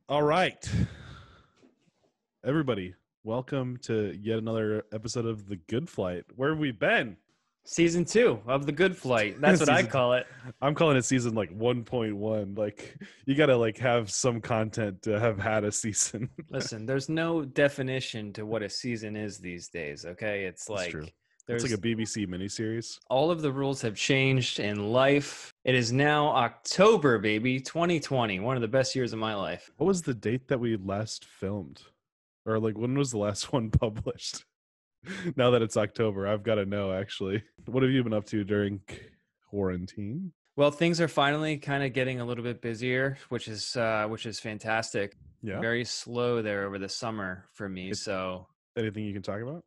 All right, everybody, welcome to yet another episode of The Good Flight. Where have we been? Season 2 of The Good Flight. That's what I Season, call it. I'm calling it season like 1.1. Like you got to like have some content to have had a season. Listen, there's no definition to what a season is these days, okay? It's That's true. like It's like a there's BBC miniseries. all of the rules have changed in life. It is now October, baby, 2020, one of the best years of my life. What was the date that we last filmed? Or like when was the last one published? Now that it's October, I've got to know actually. What have you been up to during quarantine? Well, things are finally kind of getting a little bit busier, which is fantastic. Yeah. Very slow there over the summer for me, so Anything you can talk about?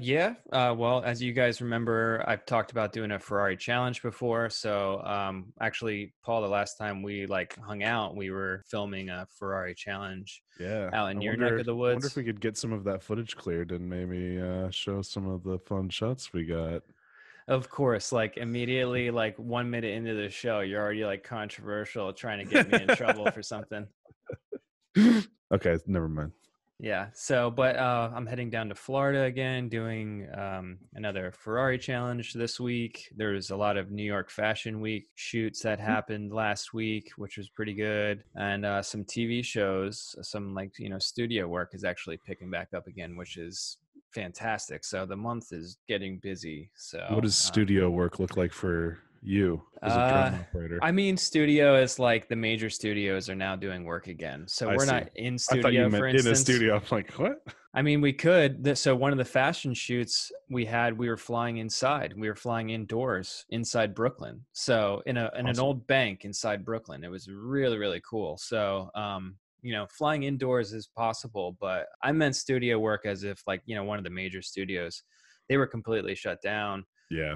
yeah. Well, as you guys remember, I've talked about doing a Ferrari challenge before. So, actually, Paul, the last time we like hung out, we were filming a Ferrari challenge out in your neck of the I wonder woods. if we could get some of that footage cleared and maybe show some of the fun shots we got. Of course, like immediately, like 1 minute into the show, you're already like controversial, trying to get me in trouble for something. Okay, never mind. Yeah. So, but I'm heading down to Florida again, doing another Ferrari challenge this week. There's a lot of New York Fashion Week shoots that happened last week, which was pretty good. And some TV shows, some studio work is actually picking back up again, which is fantastic. So the month is getting busy. So What does studio work look like for you as a drone operator? I mean, studio is like the major studios are now doing work again. So we're not in studio, I thought you for meant instance. in a studio. I'm like, what? I mean, we could. So one of the fashion shoots we had, we were flying inside. We were flying indoors inside Brooklyn. So in an old bank inside Brooklyn. It was really, really cool. So flying indoors is possible, but I meant studio work as if like, one of the major studios, they were completely shut down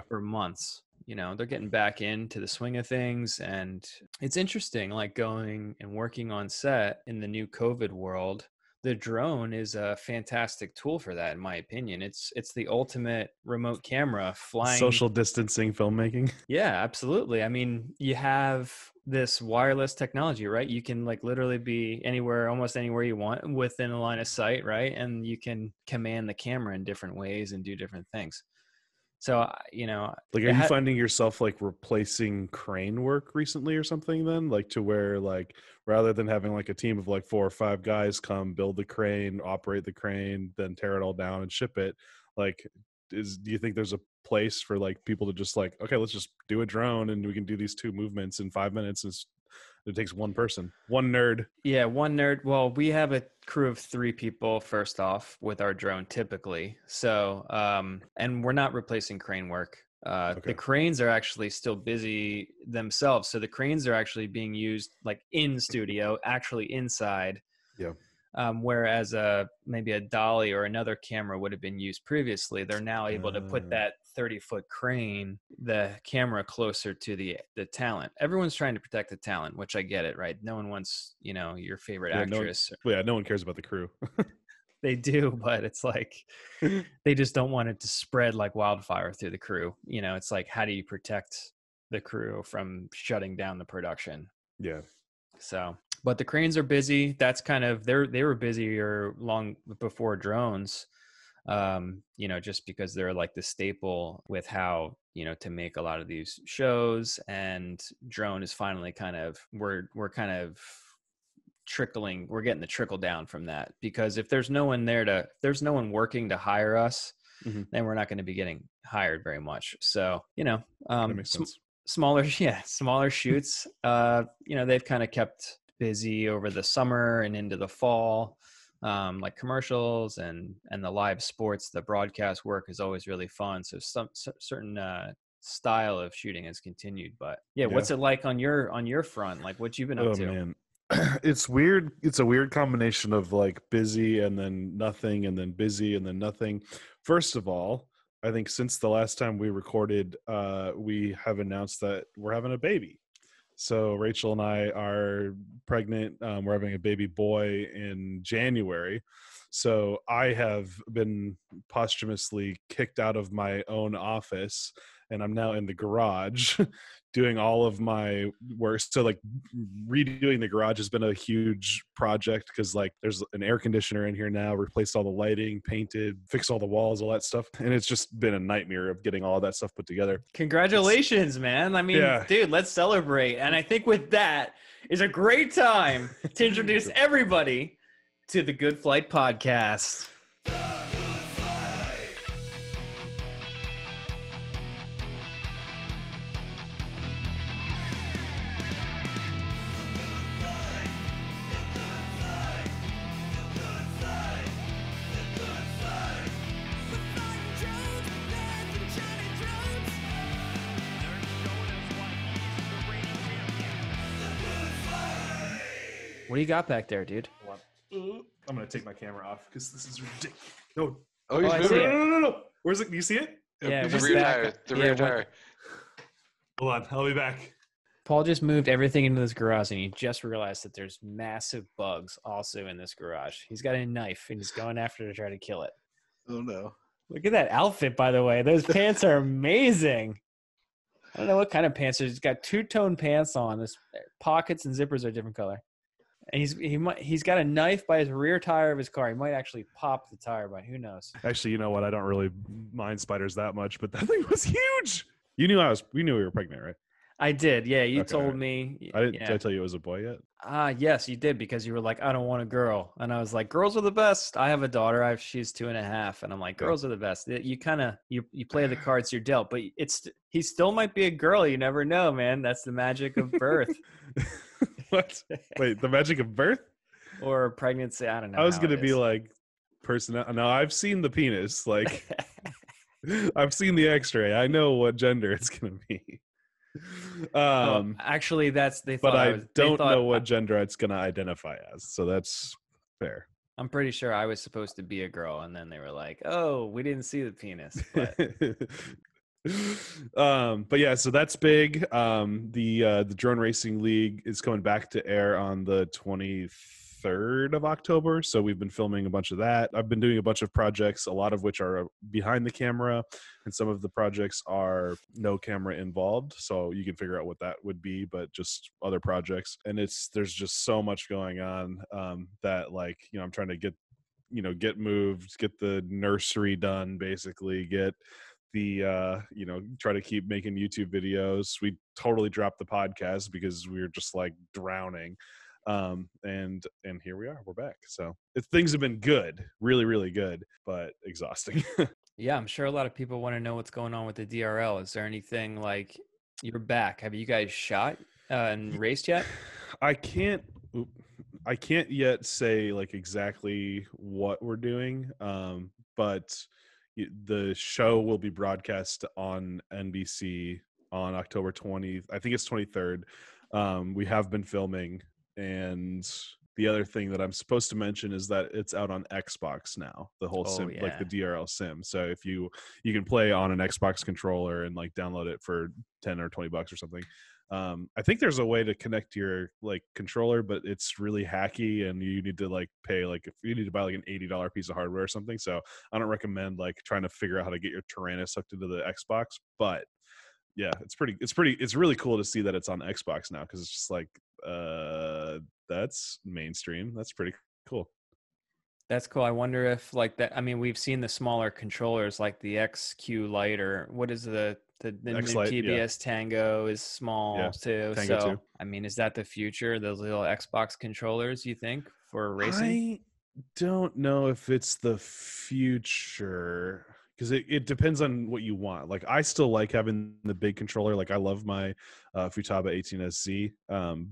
for months. They're getting back into the swing of things, and it's interesting, like going and working on set in the new COVID world. The drone is a fantastic tool for that, in my opinion. It's the ultimate remote camera flying. Social distancing filmmaking. Yeah, absolutely. I mean, you have this wireless technology, right? You can like literally be anywhere, almost anywhere you want within a line of sight, right? And you can command the camera in different ways and do different things. So, like, are you finding yourself like replacing crane work recently or something then? Like to where like rather than having like a team of like 4 or 5 guys come build the crane, operate the crane, then tear it all down and ship it, like do you think there's a place for like people to just like, okay, let's just do a drone and we can do these 2 movements in 5 minutes, and it takes one person, one nerd? Yeah, one nerd. Well, we have a crew of 3 people first off with our drone typically. So, and we're not replacing crane work. The cranes are actually still busy themselves. So the cranes are actually being used like in studio, actually inside. Yeah. Whereas maybe a dolly or another camera would have been used previously. They're now able to put that 30-foot crane, the camera closer to the talent. Everyone's trying to protect the talent, which I get it, right? No one wants, your favorite actress. No one cares about the crew. They do, but it's like they just don't want it to spread like wildfire through the crew. It's like, how do you protect the crew from shutting down the production? Yeah. So, but the cranes are busy. That's kind of they were busier long before drones. Just because they're like the staple with how, to make a lot of these shows, and drone is finally kind of we're kind of trickling. We're getting the trickle down from that, because if there's no one working to hire us, then we're not going to be getting hired very much. So, That makes sense. smaller shoots, they've kind of kept busy over the summer and into the fall. Like commercials and the live sports, the broadcast work is always really fun. So some certain style of shooting has continued. But yeah, what's it like on your front? Like what you've been up to? Man. It's weird. It's a weird combination of like busy and then nothing and then busy and then nothing. First of all, I think since the last time we recorded, we have announced that we're having a baby. So Rachel and I are pregnant. We're having a baby boy in January. So I have been posthumously kicked out of my own office and I'm now in the garage doing all of my work. So like redoing the garage has been a huge project because like there's an air conditioner in here now, replaced all the lighting, painted, fixed all the walls, all that stuff. And it's just been a nightmare of getting all of that stuff put together. Congratulations, man. I mean, dude, let's celebrate. And I think with that is a great time to introduce everybody to the Good Flight Podcast. What do you got back there, dude? I'm gonna take my camera off because this is ridiculous. No. Oh, he's I see moving. it. No. Where's it? Do you see it? Yeah, The we're rear back. tire. The Yeah, rear what- tire. Hold on, I'll be back. Paul just moved everything into this garage, and he just realized that there's massive bugs also in this garage. He's got a knife, and he's going after to try to kill it. Oh no. Look at that outfit, by the way. Those pants are amazing. I don't know what kind of pants. He's got two-tone pants on. His pockets and zippers are a different color. And he's got a knife by his rear tire of his car. He might actually pop the tire, but who knows? Actually, you know what? I don't really mind spiders that much, but that thing was huge. We knew we were pregnant, right? I did. Yeah, you Okay, told alright. me. Did Yeah. I tell you it was a boy yet? Yes, you did, because you were like, I don't want a girl. And I was like, girls are the best. I have a daughter. She's 2.5. And I'm like, girls are the best. You kind of, you play the cards you're dealt, but he still might be a girl. You never know, man. That's the magic of birth. What? Wait, the magic of birth? Or pregnancy. I don't know. I was how gonna it be is. like, no, I've seen the penis. Like, I've seen the X-ray. I know what gender it's gonna be. Actually, they But thought I was, they don't thought- know what gender it's gonna identify as. So that's fair. I'm pretty sure I was supposed to be a girl, and then they were like, "Oh, we didn't see the penis." But But yeah, so that's big. The Drone Racing League is coming back to air on the 23rd of October. So we've been filming a bunch of that. I've been doing a bunch of projects, a lot of which are behind the camera, and some of the projects are no camera involved. So you can figure out what that would be, but just other projects. And there's just so much going on that, like, I'm trying to get moved, get the nursery done, basically, get the try to keep making YouTube videos. We totally dropped the podcast because we were just like drowning. And here we are, we're back. So things have been good, really, really good, but exhausting. yeah, I'm sure a lot of people want to know what's going on with the DRL. Is there anything like you're back? Have you guys shot and raced yet? I can't yet say like exactly what we're doing, but the show will be broadcast on NBC on October 20th. I think it's 23rd. We have been filming, and the other thing that I'm supposed to mention is that it's out on Xbox now, the whole sim, like the DRL sim. So if you can play on an Xbox controller and like download it for 10 or 20 bucks or something. I think there's a way to connect your like controller, but it's really hacky, and you need to like pay, like, if you need to buy like an $80 piece of hardware or something. So I don't recommend like trying to figure out how to get your Tyrannus hooked into the Xbox. But yeah, it's really cool to see that it's on Xbox now, because it's just like that's mainstream. That's pretty cool. That's cool. I wonder if like that. I mean, we've seen the smaller controllers like the XQ Lite, or what is the new X-Lite, TBS Tango is small too. Tango so too. I mean, is that the future? Those little Xbox controllers, you think, for racing? I don't know if it's the future, because it depends on what you want. Like, I still like having the big controller. Like, I love my Futaba 18SZ,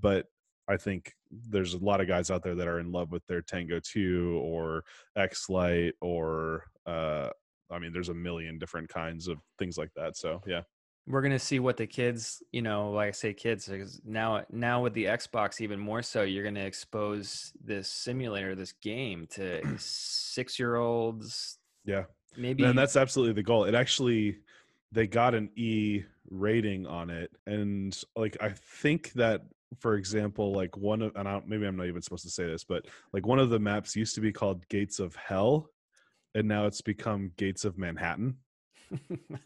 but I think there's a lot of guys out there that are in love with their Tango 2 or X-Lite, or I mean, there's a million different kinds of things like that. So yeah. We're gonna see what the kids, like I say, kids, because now with the Xbox even more so, you're gonna expose this simulator, this game, to 6-year-olds. Yeah, maybe. And that's absolutely the goal. It actually, they got an E rating on it, and like I think that, for example, like maybe I'm not even supposed to say this, but like one of the maps used to be called Gates of Hell, and now it's become Gates of Manhattan.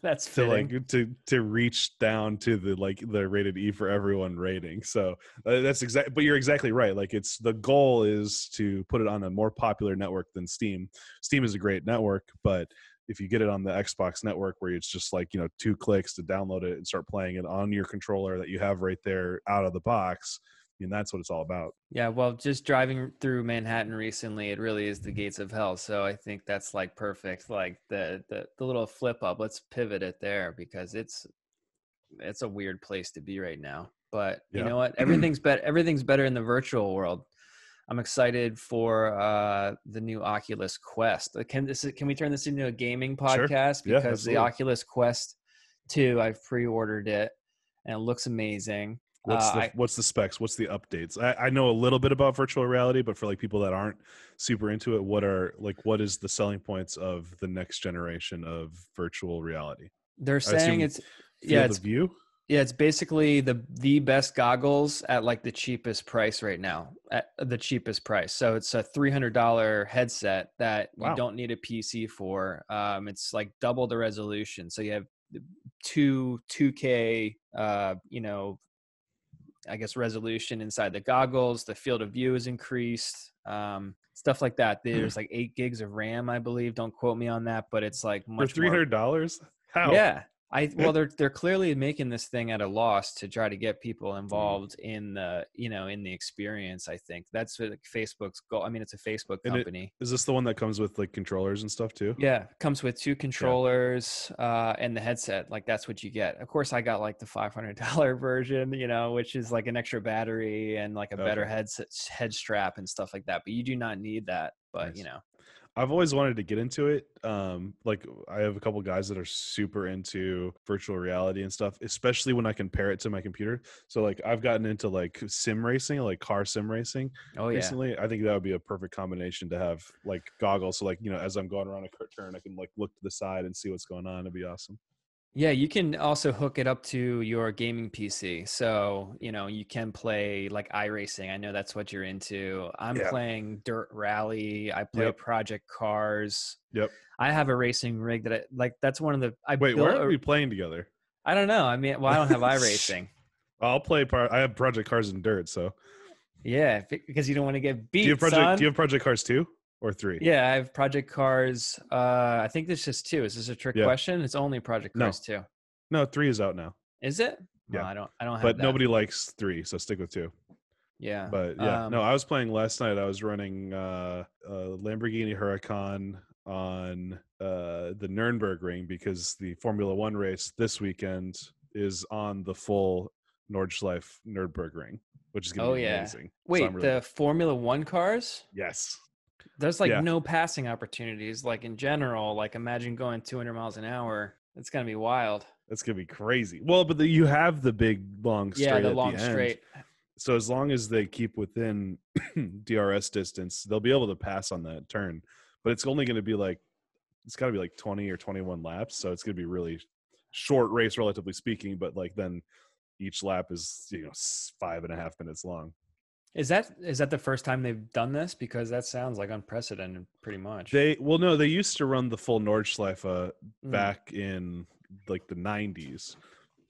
That's to fitting. like to reach down to the like the rated E for everyone rating. So that's exactly, but you're exactly right. Like it's the goal is to put it on a more popular network than Steam. Steam is a great network, but if you get it on the Xbox network where it's just like, 2 clicks to download it and start playing it on your controller that you have right there out of the box, I mean, that's what it's all about. Yeah, well, just driving through Manhattan recently, it really is the gates of hell. So I think that's like perfect. Like the little flip up, let's pivot it there because it's a weird place to be right now. But you Yeah. know what? Everything's better in the virtual world. I'm excited for the new Oculus Quest. Can we turn this into a gaming Sure. podcast? Yeah, Because the absolutely. Oculus Quest 2, I've pre-ordered it and it looks amazing. What's the specs? What's the updates? I know a little bit about virtual reality, but for like people that aren't super into it, what is the selling points of the next generation of virtual reality? They're I saying assume it's yeah, field of it's view. yeah, it's basically the best goggles at like the cheapest price right now. At the cheapest price. So it's a $300 headset that you Wow. don't need a PC for. It's like double the resolution. So you have two K I guess resolution inside the goggles. The field of view is increased. Stuff like that. There's like 8 gigs of RAM, I believe. Don't quote me on that, but it's like For much more. $300? How? Yeah. They're clearly making this thing at a loss to try to get people involved in the experience. I think that's what Facebook's goal. I mean, it's a Facebook And it company. is this the one that comes with like controllers and stuff too? Yeah, comes with 2 Yeah. controllers and the headset. Like that's what you get. Of course, I got like the $500 version, which is like an extra battery and like a better Okay. head strap and stuff like that. But you do not need that. But Nice. I've always wanted to get into it. Like I have a couple guys that are super into virtual reality and stuff, especially when I compare it to my computer. So like I've gotten into like sim racing, like car sim racing oh yeah, recently. I think that would be a perfect combination to have like goggles. So like, as I'm going around a turn, I can like look to the side and see what's going on. It'd be awesome. yeah. You can also hook it up to your gaming PC, so you can play like iRacing. I know that's what you're into. I'm Yeah. playing Dirt Rally. I play Yep. Project Cars. Yep. I have a racing rig that that's one of the I Wait, why built. aren't we playing together? I don't know. I mean, well, I don't have iRacing. I have Project Cars and Dirt. So Yeah, because you don't want to get do you have beat, son. Project Cars 2 or 3? Yeah, I have Project Cars. I think there's just 2. Is this a trick Yeah. question? It's only Project No. Cars 2. No, 3 is out now. Is it? Well, Yeah. I don't have But that. nobody likes 3, so stick with 2. Yeah. But yeah, no, I was playing last night. I was running Lamborghini Huracan on the Nurburgring because the Formula One race this weekend is on the full Nordschleife Nürburgring, which is going Oh to be yeah. amazing. So I'm Wait, really the Formula One cars? yes, There's like yeah, no passing opportunities. Like in general, like imagine going 200 miles an hour. It's gonna be wild. that's going to be crazy. Well, but you have the big long Yeah, straight the at the long end. straight. So as long as they keep within DRS distance, they'll be able to pass on that turn. But it's only going to be like it's got to be like 20 or 21 laps, so it's going to be really short race relatively speaking. But like then each lap is 5.5 minutes long. Is that the first time they've done this? Because that sounds like unprecedented, pretty much. They used to run the full Nordschleife Mm. back in like the 90s,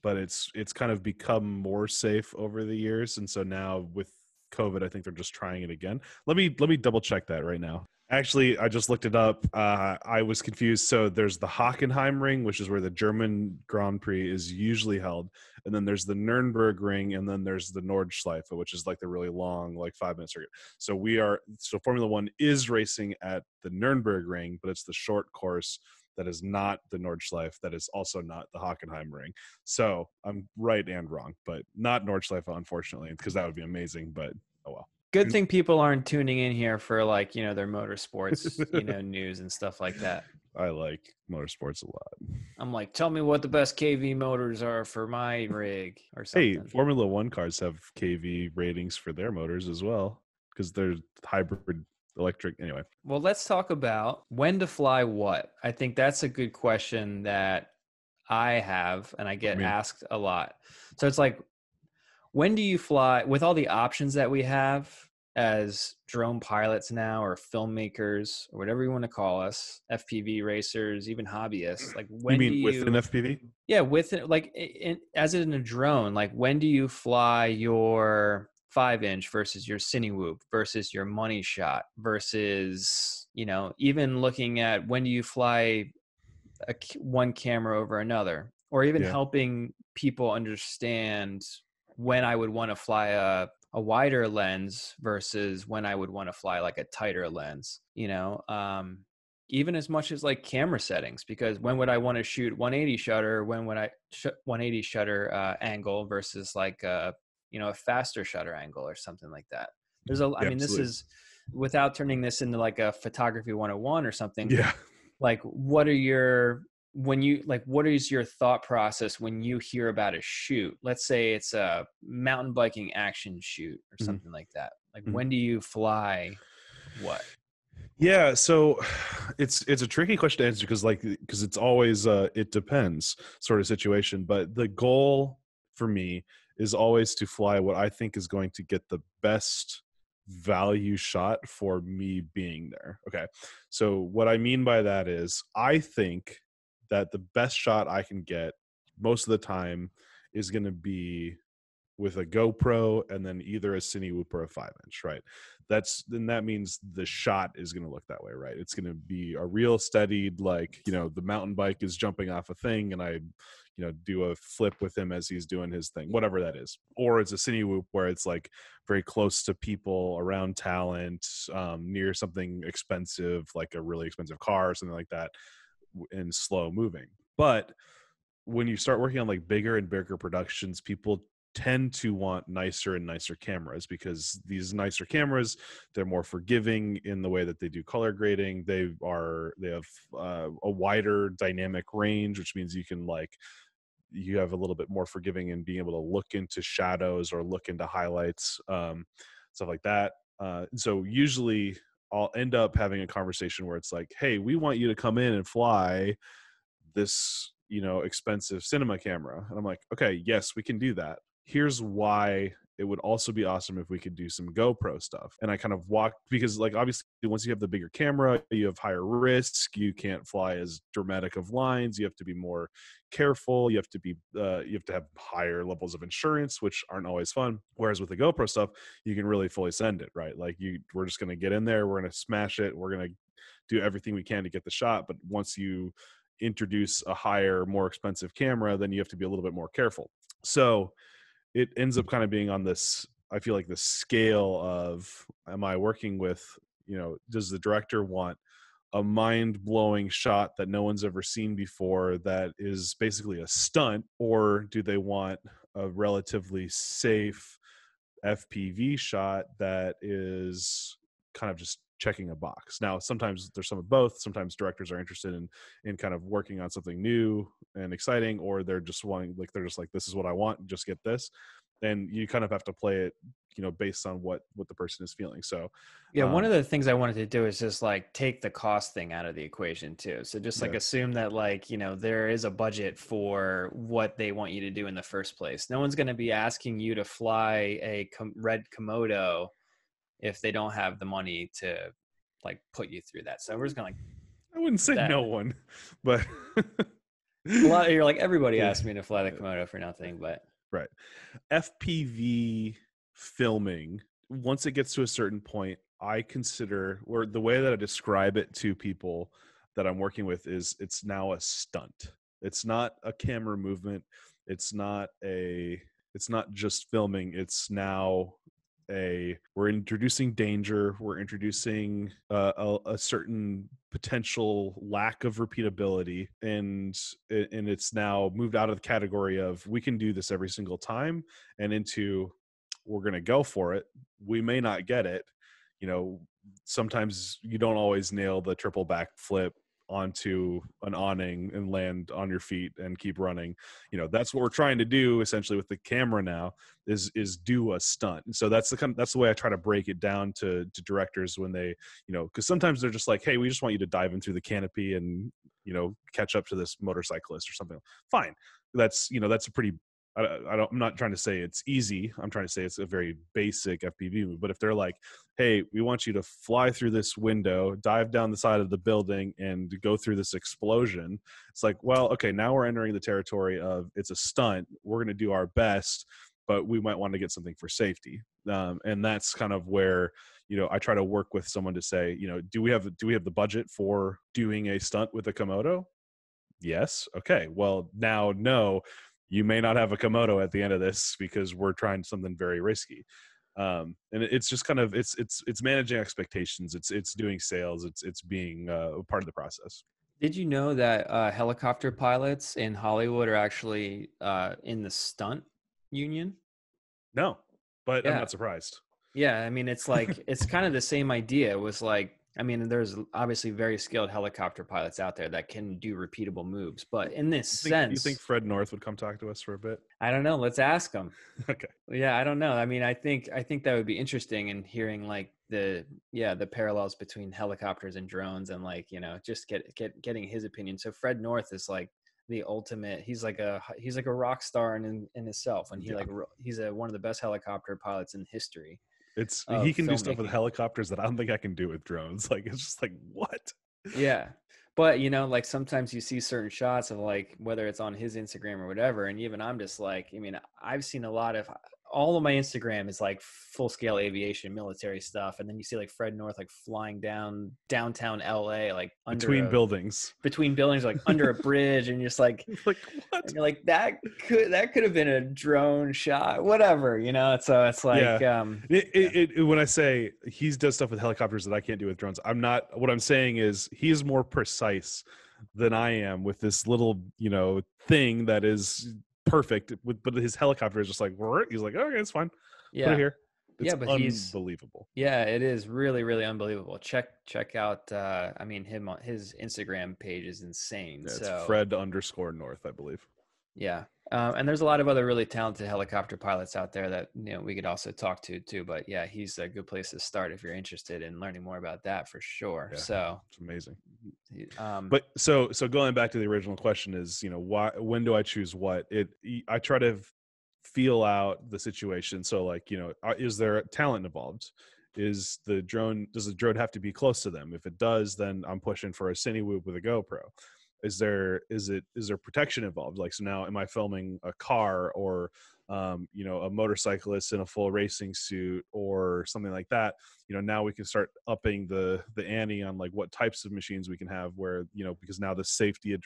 but it's kind of become more safe over the years, and so now with COVID, I think they're just trying it again. Let me double check that right now. Actually, I just looked it up. I was confused. So there's the Hockenheimring, which is where the German Grand Prix is usually held, and then there's the Nürburgring, and then there's the Nordschleife, which is like the really long, like 5 minute circuit. So Formula One is racing at the Nürburgring, but it's the short course that is not the Nordschleife, that is also not the Hockenheimring. So I'm right and wrong, but not Nordschleife, unfortunately, because that would be amazing. But oh well. Good thing people aren't tuning in here for like, their motorsports, news and stuff like that. I like motorsports a lot. I'm like, tell me what the best KV motors are for my rig or Hey, something. Formula One cars have KV ratings for their motors as well because they're hybrid electric. Anyway. Well, let's talk about when to fly what. I think that's a good question that I have and I get asked a lot. So it's like, when do you fly with all the options that we have as drone pilots now, or filmmakers, or whatever you want to call us, FPV racers, even hobbyists, like You when do mean within you, FPV? yeah, with it, like as in a drone, like when do you fly your 5-inch versus your Cinewhoop versus your money shot versus, you know, even looking at when do you fly one camera over another, or even Yeah. helping people understand when I would want to fly a wider lens versus when I would want to fly like a tighter lens, you know, even as much as like camera settings, because when would I want to shoot 180 shutter? When would I 180 shutter angle versus like you know, a faster shutter angle or something like that. There's a, I Yeah, mean, this absolutely. is without turning this into like a photography 101 or something. Yeah. Like, what are your, when you, like, what is your thought process when you hear about a shoot? Let's say it's a mountain biking action shoot or Mhm. something like that. Like, Mhm. when do you fly what? Yeah, so it's a tricky question to answer because it's always it depends sort of situation, but the goal for me is always to fly what I think is going to get the best value shot for me being there. Okay. So what I mean by that is I think that the best shot I can get most of the time is going to be with a GoPro and then either a Cinewhoop or a 5-inch, right? Then that means the shot is going to look that way, right? It's going to be a real steadied, like, you know, the mountain bike is jumping off a thing and I, you know, do a flip with him as he's doing his thing, whatever that is. Or it's a Cinewhoop where it's like very close to people, around talent, near something expensive, like a really expensive car or something like that, and slow moving. But when you start working on like bigger and bigger productions, people tend to want nicer and nicer cameras because these nicer cameras, they're more forgiving in the way that they do color grading. They have a wider dynamic range, which means you can like, you have a little bit more forgiving in being able to look into shadows or look into highlights, stuff like that. So usually I'll end up having a conversation where it's like, hey, we want you to come in and fly this, you know, expensive cinema camera. And I'm like, okay, yes, we can do that. Here's why it would also be awesome if we could do some GoPro stuff. And I kind of walked, because like obviously once you have the bigger camera, you have higher risk. You can't fly as dramatic of lines. You have to be more careful. You have to have higher levels of insurance, which aren't always fun. Whereas with the GoPro stuff, you can really fully send it, right? Like we're just going to get in there. We're going to smash it. We're going to do everything we can to get the shot. But once you introduce a higher, more expensive camera, then you have to be a little bit more careful. So it ends up kind of being on this, I feel like, the scale of, am I working with, you know, does the director want a mind-blowing shot that no one's ever seen before that is basically a stunt, or do they want a relatively safe FPV shot that is kind of just checking a box? Now, sometimes there's some of both. Sometimes directors are interested in kind of working on something new and exciting, or they're just like, this is what I want, just get this. And you kind of have to play it, you know, based on what the person is feeling. So Yeah, one of the things I wanted to do is just like take the cost thing out of the equation too. So just like yeah. assume that, like, you know, there is a budget for what they want you to do in the first place. No one's going to be asking you to fly a red Komodo if they don't have the money to like put you through that. So we're just going to I wouldn't say that no one, but a lot. You're like, everybody yeah, asked me to fly the Komodo for nothing, but right. FPV filming, once it gets to a certain point, I consider, or the way that I describe it to people that I'm working with is, it's now a stunt. It's not a camera movement. It's not just filming. It's now we're introducing danger. We're introducing a certain potential lack of repeatability, and it's now moved out of the category of we can do this every single time and into, we're going to go for it. We may not get it. You know, sometimes you don't always nail the triple back flip onto an awning and land on your feet and keep running. You know, that's what we're trying to do essentially with the camera now, is do a stunt. And so that's the way I try to break it down to directors when they, you know, because sometimes they're just like, hey, we just want you to dive in through the canopy and, you know, catch up to this motorcyclist or something. Fine. That's, you know, that's a pretty I'm not trying to say it's easy. I'm trying to say it's a very basic FPV move. But if they're like, hey, we want you to fly through this window, dive down the side of the building, and go through this explosion, it's like, well, okay, now we're entering the territory of it's a stunt. We're going to do our best, but we might want to get something for safety. And that's kind of where, I try to work with someone to say, do we have the budget for doing a stunt with a Komodo? Yes. Okay. Well, now, no, you may not have a Komodo at the end of this because we're trying something very risky. And it's just kind of it's managing expectations. It's doing sales. It's being part of the process. Did you know that helicopter pilots in Hollywood are actually in the stunt union? No, but I'm Yeah. not surprised. Yeah, I mean, it's like it's kind of the same idea. It was like, I mean, there's obviously very skilled helicopter pilots out there that can do repeatable moves, but in this You think sense, Fred North would come talk to us for a bit? I don't know. Let's ask them. Okay. Yeah, I don't know. I mean, I think that would be interesting in hearing like the parallels between helicopters and drones, and like, just getting his opinion. So Fred North is like the ultimate. He's like a rock star in himself, and Yeah. he's one of the best helicopter pilots in history He of can do stuff with filmmaking. helicopters that I don't think I can do with drones. Like, it's just like, what? Yeah. But like sometimes you see certain shots of like whether it's on his Instagram or whatever, and even I'm just like, I mean, I've seen a lot of all of my Instagram is like full scale aviation, military stuff, and then you see like Fred North like flying down downtown LA like Between buildings. between buildings, like under a bridge, and just like Like, what? and you're like that could have been a drone shot, whatever, So it's like Yeah. When I say he does stuff with helicopters that I can't do with drones, what I'm saying is he's more precise than I am with this little, thing that is perfect. But his helicopter is just like, he's like, okay, it's fine. Put it yeah. here. It's Yeah, but unbelievable. yeah, it is really, really unbelievable. Check out I mean him on his Instagram page is insane. Yeah, it's So Fred_North, I believe. yeah. And there's a lot of other really talented helicopter pilots out there that we could also talk to too. But yeah, he's a good place to start if you're interested in learning more about that for sure. Yeah, So it's amazing. um But so going back to the original question is, when do I choose what? I try to feel out the situation. So like, is there talent involved? Does the drone have to be close to them? If it does, then I'm pushing for a Cine with a GoPro. Is there protection involved? Like, so now am I filming a car or a motorcyclist in a full racing suit or something like that? Now we can start upping the ante on like what types of machines we can have, where because now the safety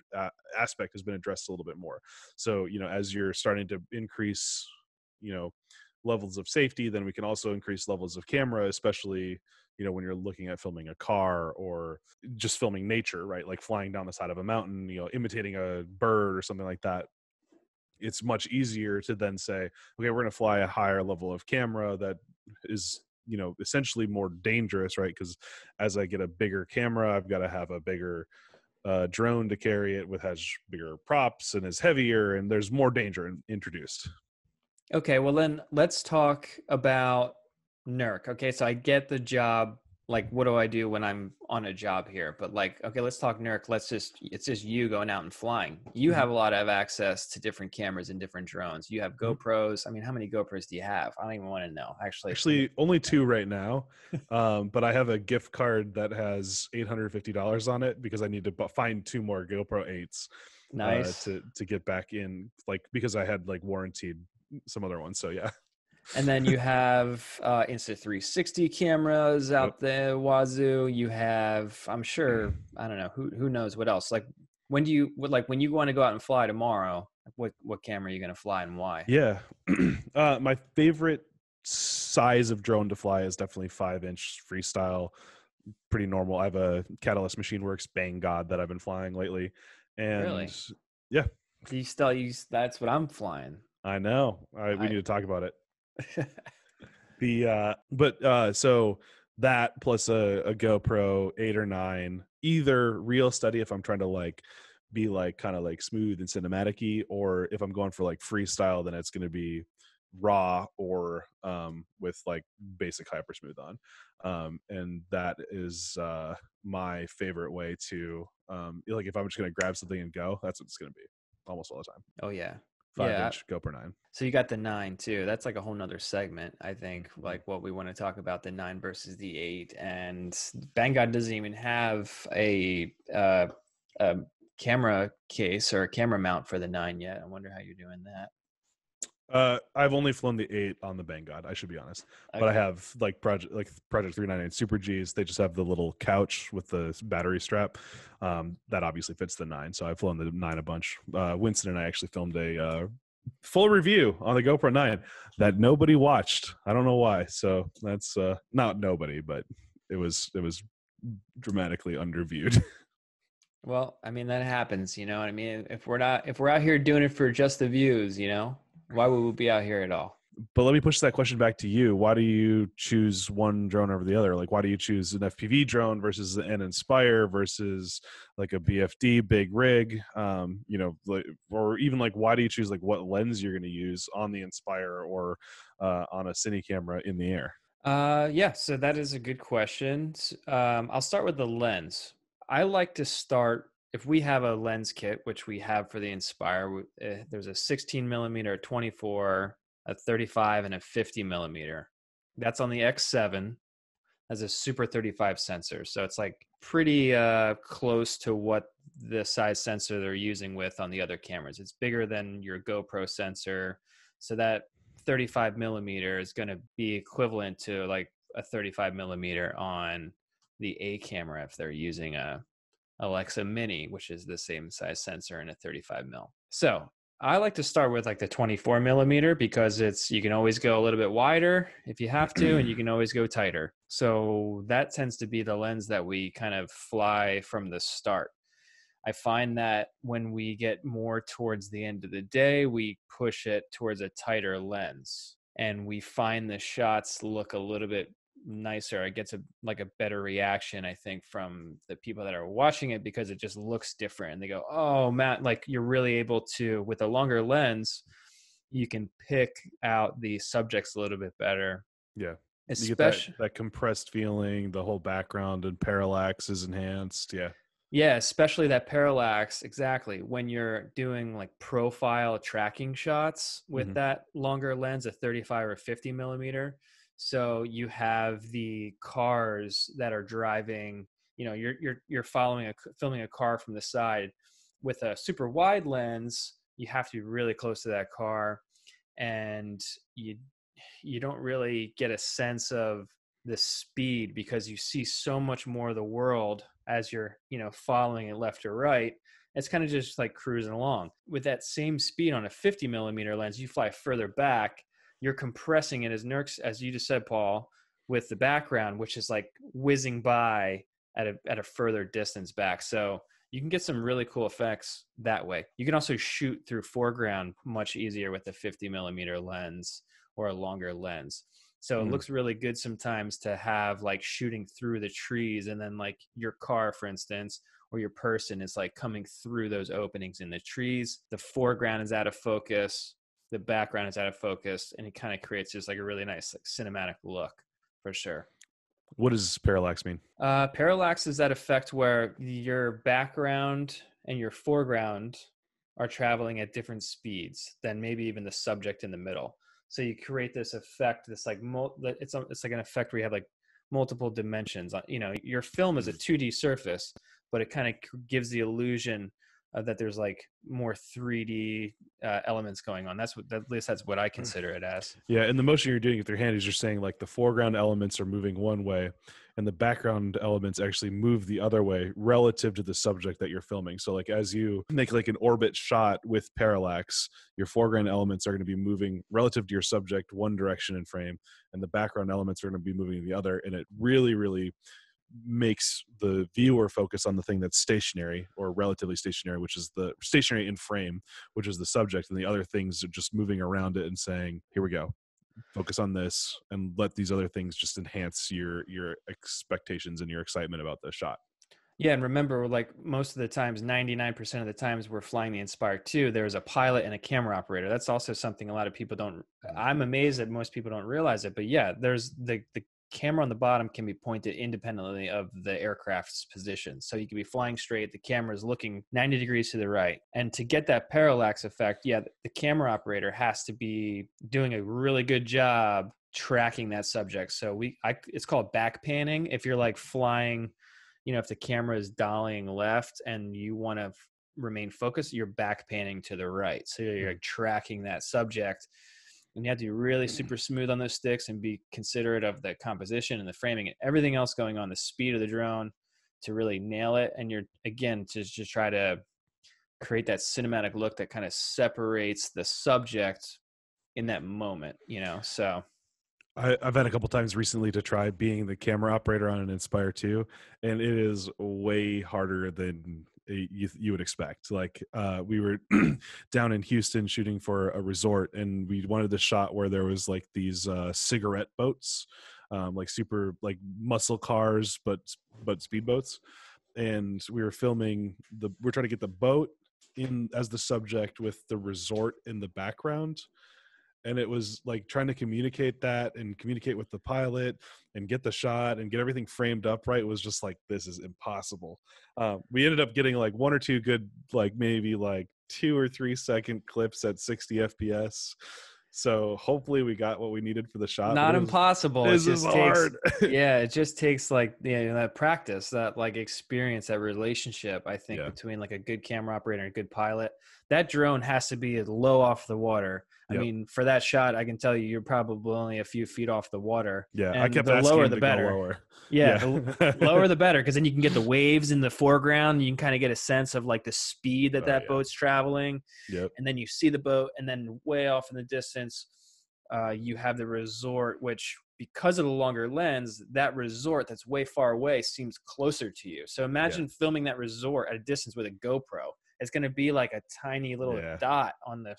aspect has been addressed a little bit more. So as you're starting to increase levels of safety, then we can also increase levels of camera, especially when you're looking at filming a car or just filming nature, right? Like flying down the side of a mountain, imitating a bird or something like that. It's much easier to then say, okay, we're going to fly a higher level of camera that is essentially more dangerous, right? Because as I get a bigger camera, I've got to have a bigger drone to carry it with, has bigger props and is heavier, and there's more danger introduced. okay, well then let's talk about Nurk. Okay, so I get the job. Like, what do I do when I'm on a job here? But like, okay, let's talk Nurk. It's just you going out and flying. You have a lot of access to different cameras and different drones. You have GoPros. I mean, how many GoPros do you have? I don't even want to know. Actually, only 2 right now. But I have a gift card that has $850 on it because I need to find 2 more GoPro 8s nice. to get back in, like, because I had like warranted some other ones. So yeah. And then you have Insta360 cameras out there, wazoo. You have, I'm sure, I don't know, who knows what else. Like, when you want to go out and fly tomorrow, what camera are you going to fly and why? Yeah. My favorite size of drone to fly is definitely 5-inch freestyle. Pretty normal. I have a Catalyst Machine Works Bang God that I've been flying lately. And Really? yeah. Do you still use, that's what I'm flying. I know. We need to talk about it. So that plus a GoPro 8 or 9, either real steady if I'm trying to like be like kind of like smooth and cinematic-y, or if I'm going for like freestyle, then it's going to be raw or with like basic hyper smooth on. And that is my favorite way to like, if I'm just going to grab something and go, that's what it's going to be almost all the time. Oh yeah. Yeah. 5-inch GoPro 9. So you got the 9 too. That's like a whole nother segment, I think, like what we want to talk about, the 9 versus the 8. And Banggood doesn't even have a camera case or a camera mount for the 9 yet. I wonder how you're doing that. I've only flown the 8 on the Banggood, I should be honest. Okay. But I have Project 398 Super Gs. They just have the little couch with the battery strap. That obviously fits the 9. So I've flown the 9 a bunch. Winston and I actually filmed a full review on the GoPro 9 that nobody watched. I don't know why. So that's not nobody, but it was dramatically underviewed. Well, I mean, that happens, you know what I mean? If we're out here doing it for just the views, you know, why would we be out here at all? But let me push that question back to you. Why do you choose one drone over the other? Like, why do you choose an FPV drone versus an Inspire versus like a BFD big rig? You know, like, or even like, why do you choose like what lens you're going to use on the Inspire or on a Cine camera in the air? Yeah, so that is a good question. I'll start with the lens. I like to start, if we have a lens kit, which we have for the Inspire, there's a 16 millimeter, 24, a 35, and a 50 millimeter. That's on the X7 as a Super 35 sensor. So it's like pretty close to what the size sensor they're using with on the other cameras. It's bigger than your GoPro sensor. So that 35 millimeter is going to be equivalent to like a 35 millimeter on the A camera if they're using a Alexa Mini, which is the same size sensor and a 35 mil. So I like to start with like the 24 millimeter because you can always go a little bit wider if you have to, and you can always go tighter. So that tends to be the lens that we kind of fly from the start. I find that when we get more towards the end of the day, we push it towards a tighter lens and we find the shots look a little bit nicer. It gets a better reaction, I think, from the people that are watching it because it just looks different. And they go, oh, Matt, like you're really able to, with a longer lens, you can pick out the subjects a little bit better. Yeah. Especially you get that compressed feeling, the whole background and parallax is enhanced. Yeah. Yeah, especially that parallax. Exactly. When you're doing like profile tracking shots with that longer lens, a 35 or 50 millimeter. So you have the cars that are driving, you know, you're filming a car from the side with a super wide lens. You have to be really close to that car, and you don't really get a sense of the speed because you see so much more of the world as you're, you know, following it left or right. It's kind of just like cruising along. With that same speed on a 50 millimeter lens, you fly further back, you're compressing it, as you just said, Paul, with the background, which is like whizzing by at a further distance back. So you can get some really cool effects that way. You can also shoot through foreground much easier with a 50 millimeter lens or a longer lens. So it looks really good sometimes to have like shooting through the trees, and then like your car, for instance, or your person is like coming through those openings in the trees. The foreground is out of focus, the background is out of focus, and it kind of creates just like a really nice like cinematic look for sure. What does parallax mean? Parallax is that effect where your background and your foreground are traveling at different speeds than maybe even the subject in the middle. So you create this effect, this like it's like an effect where you have like multiple dimensions. You know, your film is a 2D surface, but it kind of gives the illusion that there's like more 3D elements going on. At least that's what I consider it as. Yeah, and the motion you're doing with your hand is you're saying like the foreground elements are moving one way and the background elements actually move the other way relative to the subject that you're filming. So like as you make like an orbit shot with parallax, your foreground elements are going to be moving relative to your subject one direction in frame, and the background elements are going to be moving the other, and it really, really makes the viewer focus on the thing that's stationary or relatively stationary, which is the stationary in frame, which is the subject, and the other things are just moving around it and saying, here we go, focus on this, and let these other things just enhance your expectations and your excitement about the shot. Yeah, and remember, like most of the times, 99% of the times we're flying the Inspire 2, there's a pilot and a camera operator. That's also something a lot of people don't, I'm amazed that most people don't realize it, but yeah, there's the camera on the bottom can be pointed independently of the aircraft's position. So you can be flying straight, the camera is looking 90 degrees to the right. And to get that parallax effect, yeah, the camera operator has to be doing a really good job tracking that subject. So it's called back panning. If you're like flying, if the camera is dollying left and you want to remain focused, you're back panning to the right. So you're like tracking that subject. And you have to be really super smooth on those sticks and be considerate of the composition and the framing and everything else going on, the speed of the drone to really nail it. And you're, again, to just try to create that cinematic look that kind of separates the subject in that moment, so. I've had a couple times recently to try being the camera operator on an Inspire 2, and it is way harder than you would expect. Like we were down in Houston shooting for a resort, and we wanted the shot where there was like these cigarette boats, like super like muscle cars, but speedboats. And we were filming we're trying to get the boat in as the subject with the resort in the background. And it was like trying to communicate that and communicate with the pilot and get the shot and get everything framed up right. It was just like, this is impossible. We ended up getting like one or two good, like maybe like 2 or 3 second clips at 60 FPS. So hopefully we got what we needed for the shot. Not impossible. This is hard. Yeah, it just takes like that practice, that like experience, that relationship, I think, between like a good camera operator and a good pilot. That drone has to be low off the water. I mean, for that shot, I can tell you, you're probably only a few feet off the water. Yeah, and I kept the asking lower him the to better. go lower. Yeah, the lower the better, because then you can get the waves in the foreground. You can kind of get a sense of like the speed that boat's traveling. Yep. And then you see the boat, and then way off in the distance, you have the resort, which because of the longer lens, that resort that's way far away seems closer to you. So imagine filming that resort at a distance with a GoPro. It's going to be like a tiny little dot on the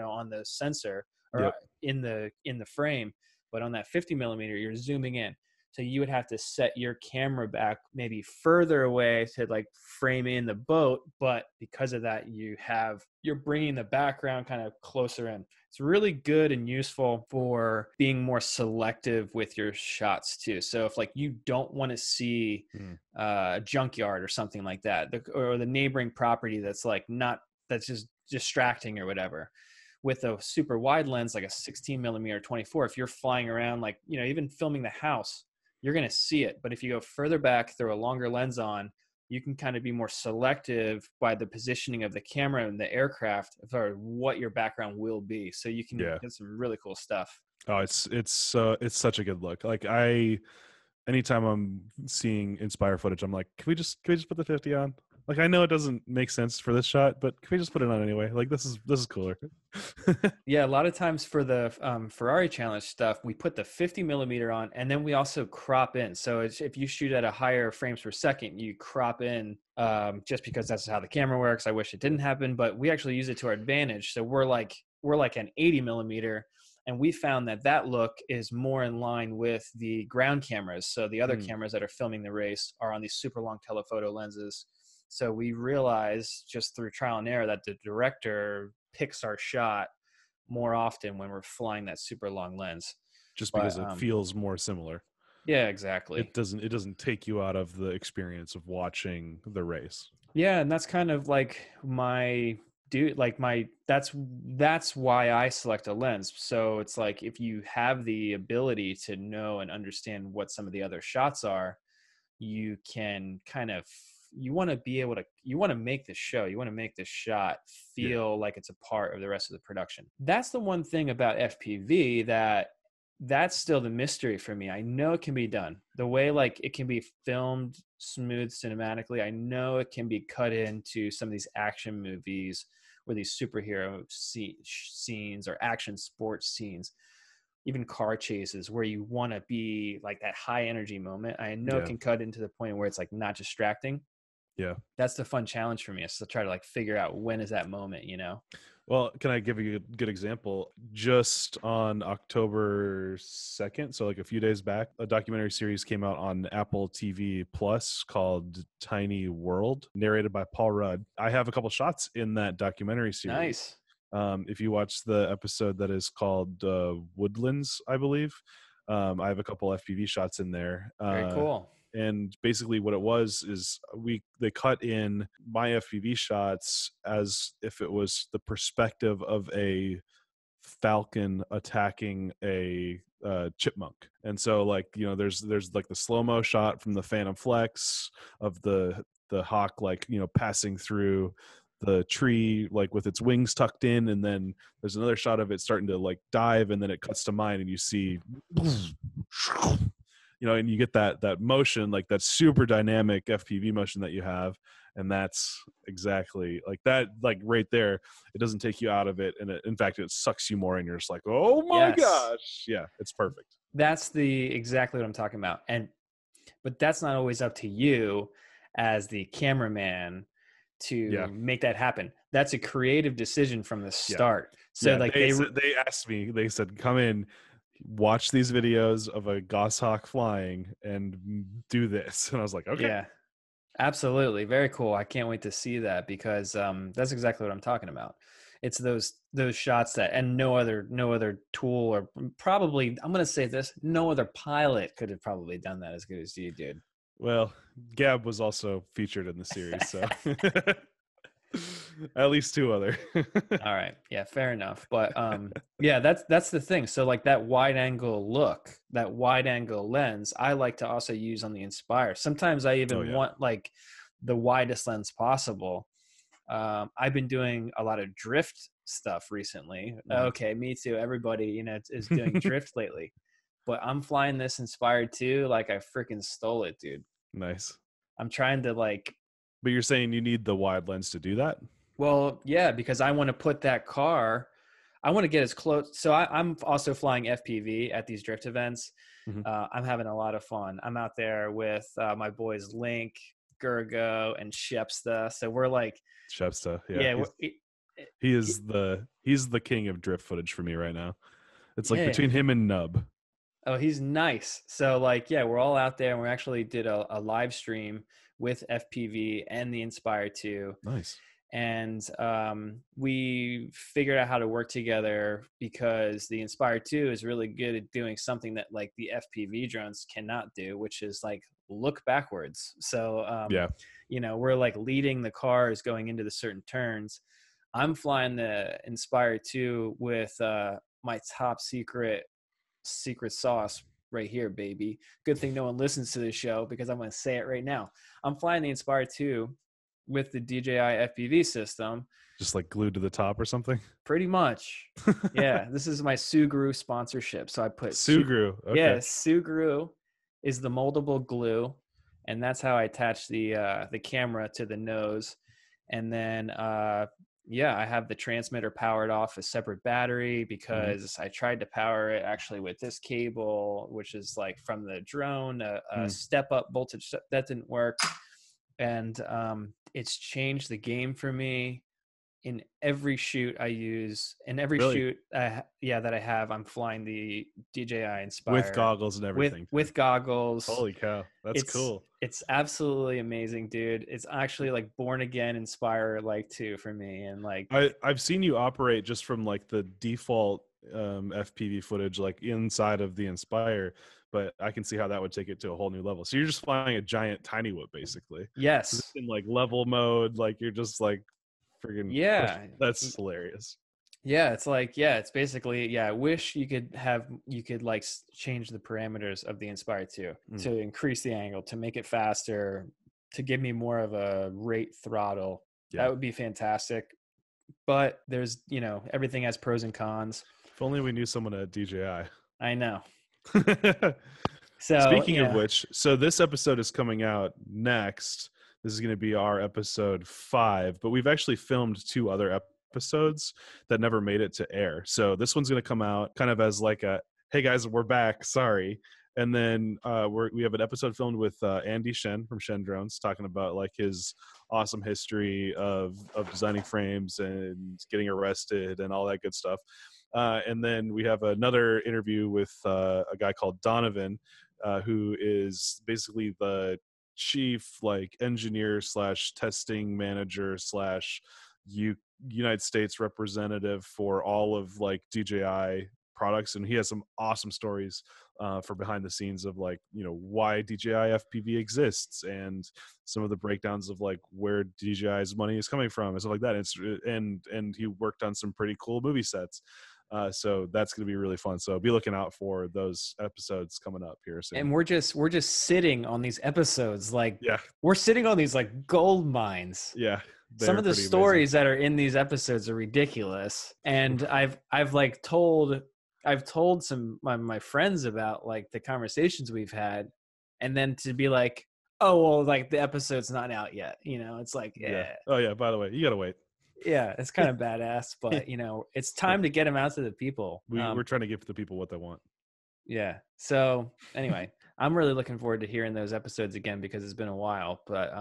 on the sensor or in the frame, but on that 50 millimeter, you're zooming in. So you would have to set your camera back maybe further away to like frame in the boat. But because of that, you're bringing the background kind of closer in. It's really good and useful for being more selective with your shots too. So if like you don't want to see a junkyard or something like that, or the neighboring property that's just distracting or whatever, with a super wide lens, like a 16 millimeter 24, if you're flying around, like, even filming the house, you're going to see it. But if you go further back, throw a longer lens on, you can kind of be more selective by the positioning of the camera and the aircraft for what your background will be. So you can get some really cool stuff. Oh, it's such a good look. Like anytime I'm seeing Inspire footage, I'm like, can we just put the 50 on? Like, I know it doesn't make sense for this shot, but can we just put it on anyway? Like, this is cooler. Yeah, a lot of times for the Ferrari Challenge stuff, we put the 50 millimeter on, and then we also crop in. So if you shoot at a higher frames per second, you crop in just because that's how the camera works. I wish it didn't happen, but we actually use it to our advantage. So we're like an 80 millimeter. And we found that look is more in line with the ground cameras. So the other cameras that are filming the race are on these super long telephoto lenses. So we realized just through trial and error that the director picks our shot more often when we're flying that super long lens. Just because it feels more similar. Yeah, exactly. It doesn't take you out of the experience of watching the race. Yeah, and that's kind of like that's why I select a lens. So it's like, if you have the ability to know and understand what some of the other shots are, you can kind of, you want to make this show, you want to make this shot feel like it's a part of the rest of the production. That's the one thing about FPV that's still the mystery for me. I know it can be done the way, like it can be filmed smooth cinematically. I know it can be cut into some of these action movies or these superhero scenes or action sports scenes, even car chases where you want to be like that high energy moment. I know it can cut into the point where it's like not distracting. Yeah. That's the fun challenge for me, is to try to like figure out when is that moment, Well, can I give you a good example? Just on October 2nd, so like a few days back, a documentary series came out on Apple TV Plus called Tiny World, narrated by Paul Rudd. I have a couple shots in that documentary series. Nice. If you watch the episode that is called Woodlands, I believe, I have a couple FPV shots in there. Very cool. And basically what it was is they cut in my FPV shots as if it was the perspective of a falcon attacking a chipmunk. And so like, you know, there's like the slow-mo shot from the Phantom Flex of the hawk, like, you know, passing through the tree like with its wings tucked in, and then there's another shot of it starting to like dive, and then it cuts to mine and you see you know, and you get that motion, like that super dynamic FPV motion that you have. And that's exactly like that, like right there, it doesn't take you out of it, and in fact it sucks you more, and you're just like, oh my gosh, yeah, it's perfect. That's exactly what I'm talking about. But that's not always up to you as the cameraman to make that happen. That's a creative decision from the start. So like they asked me, they said, come in, watch these videos of a goshawk flying and do this. And I was like, okay. Yeah, absolutely. Very cool. I can't wait to see that, because that's exactly what I'm talking about. It's those shots that, and no other tool, or probably, I'm going to say this, no other pilot could have probably done that as good as you did. Well, Gab was also featured in the series, so at least two other. All right. Yeah, fair enough. But yeah, that's the thing. So like that wide angle look, that wide angle lens, I like to also use on the Inspire. Sometimes I even want like the widest lens possible. I've been doing a lot of drift stuff recently. Okay, me too. Everybody, you know, is doing drift lately. But I'm flying this Inspire 2 like I freaking stole it, dude. Nice. I'm trying to like. But you're saying you need the wide lens to do that? Well, yeah, because I want to put that car, I want to get as close. So I'm also flying FPV at these drift events. I'm having a lot of fun. I'm out there with my boys Link, Gergo, and Shepsta. So we're like Shepsta, yeah. He's the king of drift footage for me right now. It's like between him and Nub. Oh, he's nice. So like, yeah, we're all out there, and we actually did a live stream with FPV and the Inspire 2. Nice. And we figured out how to work together, because the Inspire 2 is really good at doing something that like the FPV drones cannot do, which is like look backwards. So, you know, we're like leading the cars going into the certain turns. I'm flying the Inspire 2 with my top secret sauce right here, baby. Good thing no one listens to this show, because I'm going to say it right now. I'm flying the Inspire 2 with the DJI FPV system. Just like glued to the top or something? Pretty much. Yeah, this is my Sugru sponsorship. So I put Sugru. Okay. Yeah, Sugru is the moldable glue, and that's how I attach the camera to the nose. And then I have the transmitter powered off a separate battery, because I tried to power it actually with this cable, which is like from the drone, a step up voltage. That didn't work. And it's changed the game for me. In every shoot I use, in every shoot that I have, I'm flying the DJI Inspire with goggles and everything. With goggles. Holy cow, that's cool. It's absolutely amazing, dude. It's actually like born again Inspire like 2 for me. And like I've seen you operate just from like the default FPV footage like inside of the Inspire, but I can see how that would take it to a whole new level. So you're just flying a giant tiny whoop basically. Yes. Just in like level mode, like you're just like friggin' that's hilarious. Yeah, it's like, it's basically, I wish you could like change the parameters of the Inspire 2 to increase the angle, to make it faster, to give me more of a rate throttle. That would be fantastic. But there's, you know, everything has pros and cons. If only we knew someone at DJI. I know. So speaking of which, so this episode is coming out next. This is going to be our episode 5, but we've actually filmed 2 other episodes that never made it to air. So this one's going to come out kind of as like a, hey guys, we're back, sorry. And then we have an episode filmed with Andy Shen from CINE Drones, talking about like his awesome history of designing frames and getting arrested and all that good stuff. And then we have another interview with a guy called Donovan, who is basically the chief like engineer / testing manager / United States representative for all of like DJI Products, and he has some awesome stories for behind the scenes of like, you know, why DJI FPV exists and some of the breakdowns of like where DJI's money is coming from and stuff like that. And he worked on some pretty cool movie sets. So that's going to be really fun. So be looking out for those episodes coming up here soon. And we're just sitting on these episodes, like Yeah, we're sitting on these like gold mines. yeah. Some of the stories that are in these episodes are ridiculous, and I've told some my friends about like the conversations we've had, and then to be like, oh well, like the episode's not out yet, you know, it's like yeah. Oh yeah, by the way, you gotta wait. Yeah, it's kind of badass, but you know, it's time to get them out to the people. We're trying to give the people what they want. Yeah. So anyway, I'm really looking forward to hearing those episodes again because it's been a while. But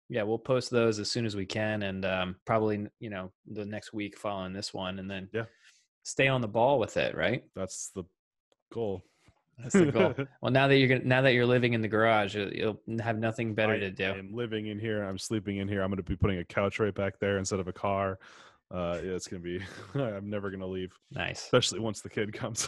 yeah, we'll post those as soon as we can, and probably, you know, the next week following this one, and then stay on the ball with it. Right. That's the goal. That's the goal. Well, now that you're living in the garage, you'll have nothing better to do. I'm living in here. I'm sleeping in here. I'm going to be putting a couch right back there instead of a car. Yeah, it's going to be. I'm never going to leave. Nice, especially once the kid comes.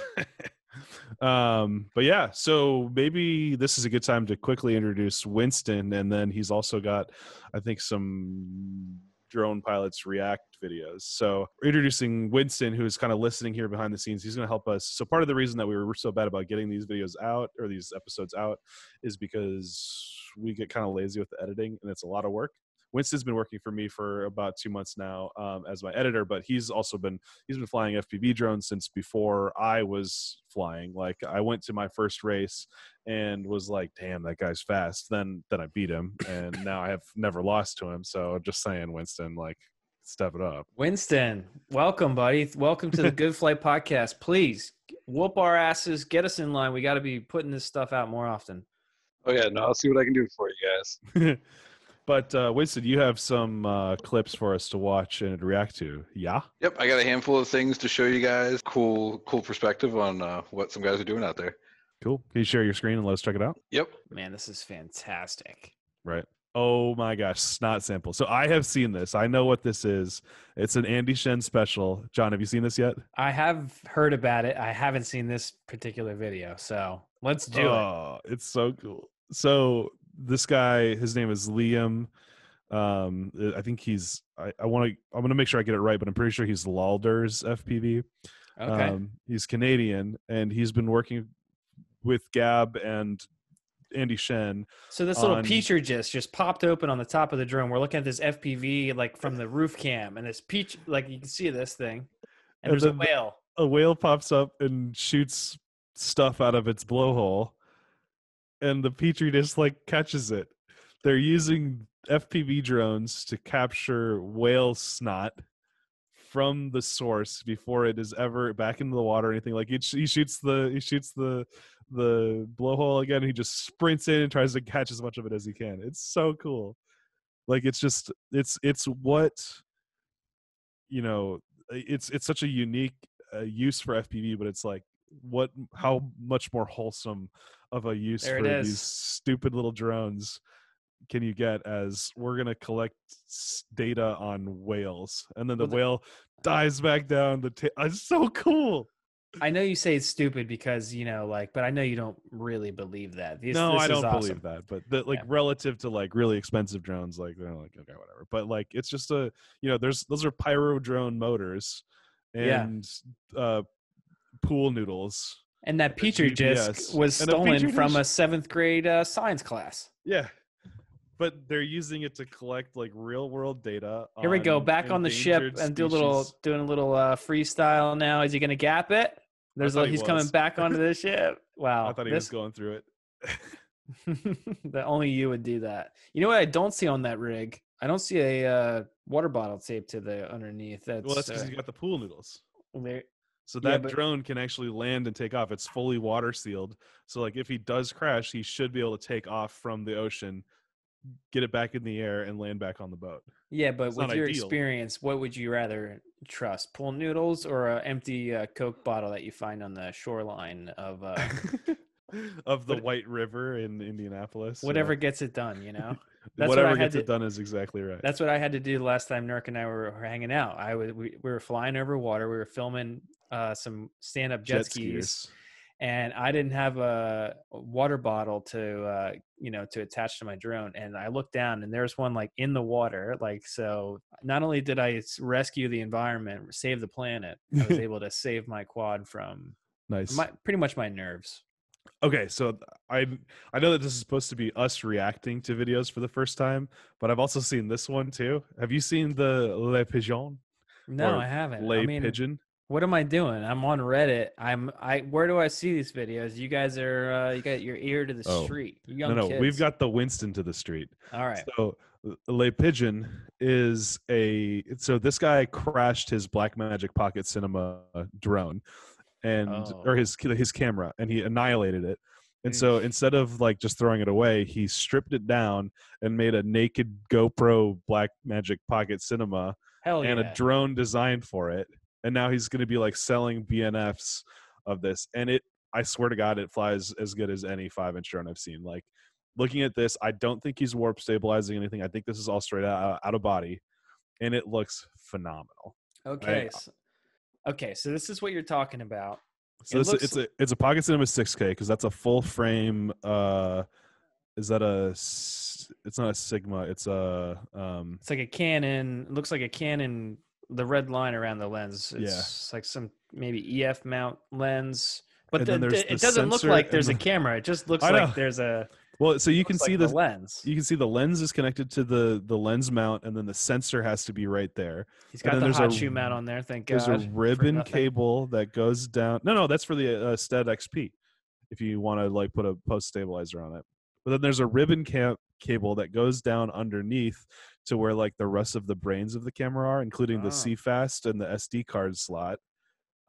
But yeah, so maybe this is a good time to quickly introduce Winston, and then he's also got, I think, some drone pilots react videos. So we're introducing Winston, who's kind of listening here behind the scenes. He's going to help us. So part of the reason that we were so bad about getting these videos out or these episodes out is because we get kind of lazy with the editing, and it's a lot of work. Winston's been working for me for about 2 months now as my editor, but he's been flying FPV drones since before I was flying. Like I went to my first race and was like, damn, that guy's fast. Then I beat him, and now I have never lost to him. So just saying, Winston, like, step it up. Winston, welcome, buddy. Welcome to the Good Flight Podcast. Please whoop our asses, get us in line. We got to be putting this stuff out more often. Oh yeah, no, I'll see what I can do for you guys. But Winston, you have some clips for us to watch and react to. Yeah. Yep, I got a handful of things to show you guys. Cool perspective on what some guys are doing out there. Cool. Can you share your screen and let us check it out? Yep. Man, this is fantastic. Right. Oh my gosh, snot sample. So I have seen this. I know what this is. It's an Andy Shen special. John, have you seen this yet? I have heard about it. I haven't seen this particular video, so let's do it. Oh, it's so cool. So this guy, his name is Liam. I think he's. I'm gonna make sure I get it right, but I'm pretty sure he's Lalder's FPV. Okay. He's Canadian, and he's been working with Gab and Andy Shen. So this little Petri just popped open on the top of the drone. We're looking at this FPV like from the roof cam, and this like you can see this thing, and there's a whale. A whale pops up and shoots stuff out of its blowhole, and the Petri dish like catches it. They're using FPV drones to capture whale snot from the source before it is ever back into the water or anything. Like he shoots the blowhole again. And he just sprints in and tries to catch as much of it as he can. It's so cool. Like it's what, you know, it's such a unique use for FPV, but it's like how much more wholesome of a use for these stupid little drones can you get, as we're going to collect data on whales, and then the whale dives back down it's so cool. I know you say it's stupid because, you know, like, but I know you don't really believe that. This I don't believe that, but relative to like really expensive drones, like they're like, okay, whatever. But like, it's just those are pyro drone motors and pool noodles. And that Petri disc was stolen from a 7th grade science class. Yeah. But they're using it to collect like real world data. Here we go, back on the ship and doing a little freestyle now. Is he going to gap it? He's coming back onto the ship. Wow. I thought he was going through it. That only you would do that. You know what I don't see on that rig? I don't see a water bottle taped to the underneath. That's because you got the pool noodles. So that drone can actually land and take off. It's fully water sealed. So like if he does crash, he should be able to take off from the ocean, get it back in the air, and land back on the boat. Yeah, but with your experience, what would you rather trust? Pool noodles or an empty Coke bottle that you find on the shoreline of of the White River in Indianapolis? Whatever gets it done, you know? Whatever gets it done is exactly right. That's what I had to do the last time Nurk and I were hanging out. We were flying over water. We were filming some stand-up jet Jet skis. skiers. And I didn't have a water bottle to to attach to my drone, and I looked down and there's one like in the water. Like, so not only did I rescue the environment, save the planet, I was able to save my quad from Nice. pretty much my nerves. Okay, so I know that this is supposed to be us reacting to videos for the first time, but I've also seen this one too. Have you seen the Le Pigeon? No, Or I haven't. I Le mean, Pigeon? what am I doing? I'm on Reddit. Where do I see these videos? You guys are you got your ear to the Oh, street. You young no, kids. we've got the Winston to the street. All right. So Le Pigeon is so this guy crashed his Blackmagic Pocket Cinema drone or his camera, and he annihilated it. And so instead of like just throwing it away, he stripped it down and made a naked GoPro Blackmagic Pocket Cinema and a drone designed for it. And now he's going to be like selling BNFs of this. And I swear to God, it flies as good as any 5-inch drone I've seen. Like, looking at this, I don't think he's warp stabilizing anything. I think this is all straight out of body, and it looks phenomenal. Okay. So this is what you're talking about. So it's a Pocket Cinema 6K because that's a full frame. Is that it's not a Sigma. It's a it's like a Canon. It looks like a Canon. The red line around the lens. It's like some maybe EF mount lens. But it doesn't look like there's a camera. It just looks like there's a. Well, so you can see the lens. You can see the lens is connected to the lens mount, and then the sensor has to be right there. He's got the hot shoe mount on there. Thank God. There's a ribbon cable that goes down. No, that's for the Stead XP. If you want to like put a post stabilizer on it, but then there's a ribbon cable that goes down underneath to where like the rest of the brains of the camera are, including the CFast and the SD card slot.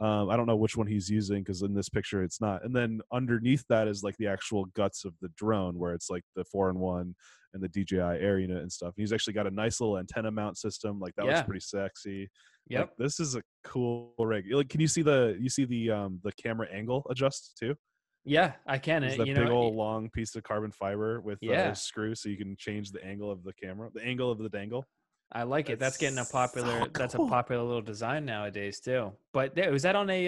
I don't know which one he's using because in this picture it's not. And then underneath that is like the actual guts of the drone, where it's like the 4-in-1 and the DJI Air unit and stuff. And he's actually got a nice little antenna mount system. Like that looks pretty sexy. Yep. Like, this is a cool rig. Like, can you see the camera angle adjust too? Yeah, I can. It's that big old long piece of carbon fiber with a screw, so you can change the angle of the camera, the angle of the dangle. I like it. That's getting a popular. So cool. That's a popular little design nowadays too. But was that on a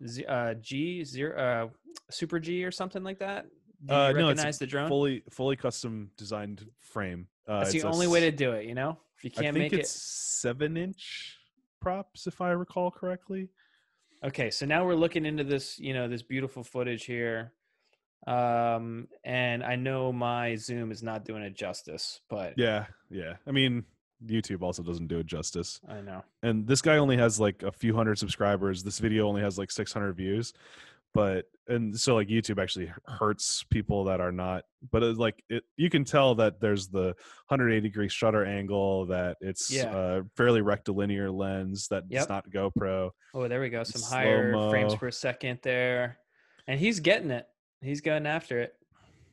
G0 Super G or something like that? Do you recognize the drone? Fully custom designed frame. That's the only way to do it. You know, if you can't make it, it's 7-inch props, if I recall correctly. Okay, so now we're looking into this, this beautiful footage here. And I know my Zoom is not doing it justice, but yeah. I mean, YouTube also doesn't do it justice. I know. And this guy only has like a few hundred subscribers. This video only has like 600 views. And so like YouTube actually hurts people that are not, but it's like you can tell that there's the 180-degree shutter angle, that it's a fairly rectilinear lens, that it's not GoPro. Oh, there we go. Some higher frames per second there. And he's getting it. He's going after it.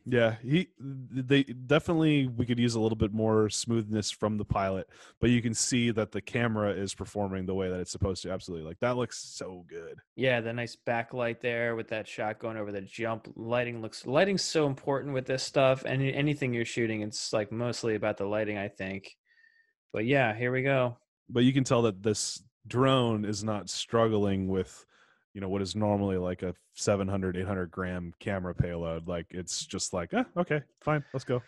Yeah, they definitely, we could use a little bit more smoothness from the pilot, but you can see that the camera is performing the way that it's supposed to. Absolutely. Like, that looks so good. Yeah, the nice backlight there with that shot going over the jump. Lighting's so important with this stuff, and anything you're shooting, it's like mostly about the lighting, I think. But yeah, here we go. But you can tell that this drone is not struggling with what is normally like a 700, 800 gram camera payload. Like, it's just like, okay, fine, let's go.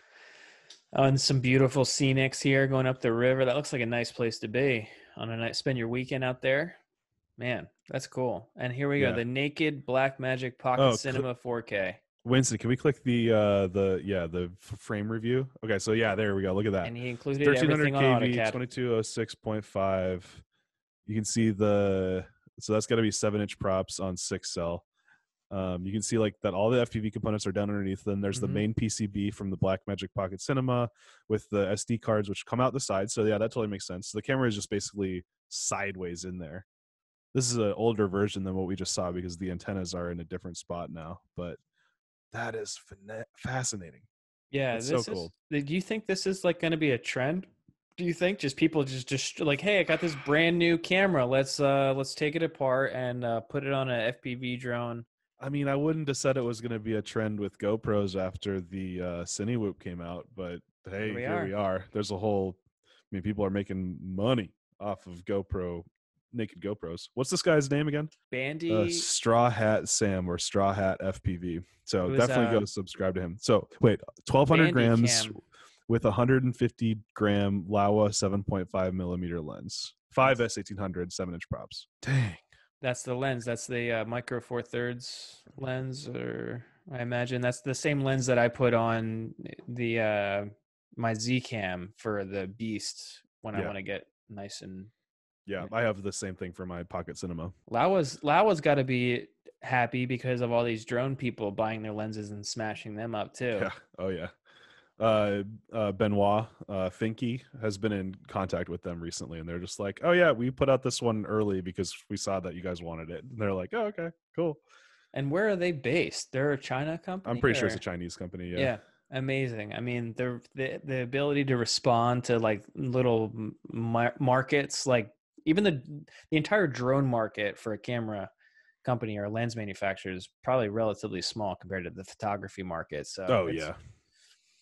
And some beautiful scenics here going up the river. That looks like a nice place to be on a night. Spend your weekend out there. Man, that's cool. And here we go. The naked Blackmagic Pocket Cinema 4K. Winston, can we click the frame review? Okay, so there we go. Look at that. And he included everything on AutoCAD. 2206.5. You can see so that's got to be 7-inch props on 6 cell. You can see like that all the FPV components are down underneath. Then there's the main PCB from the Blackmagic Pocket Cinema with the SD cards, which come out the side. So that totally makes sense. So the camera is just basically sideways in there. This is an older version than what we just saw because the antennas are in a different spot now. But that is fascinating. Yeah, it's so cool. Do you think this is like going to be a trend? Do you think just people just like, hey, I got this brand new camera. Let's take it apart and put it on a FPV drone? I mean, I wouldn't have said it was going to be a trend with GoPros after the Cinewhoop came out, but hey, here we are. There's a whole, people are making money off of GoPro naked GoPros. What's this guy's name again? Bandy. Straw Hat Sam or Straw Hat FPV. So It was, definitely go subscribe to him. So wait, 1,200 grams Bandicam. with 150 gram Laowa 7.5 millimeter lens. 5 S1800 7-inch props. Dang. That's the lens. That's the micro 4/3 lens, or I imagine that's the same lens that I put on the my Z Cam for the Beast when I want to get nice and. Yeah, I have the same thing for my Pocket Cinema. Laowa's got to be happy because of all these drone people buying their lenses and smashing them up too. Yeah. Oh yeah. Benoit Finke has been in contact with them recently, and they're just like, oh yeah, we put out this one early because we saw that you guys wanted it. And they're like, oh, okay, cool. And where are they based? They're a China company? I'm pretty sure it's a Chinese company. Yeah, amazing. I mean, the ability to respond to like little markets, like even the entire drone market for a camera company or a lens manufacturer is probably relatively small compared to the photography market. So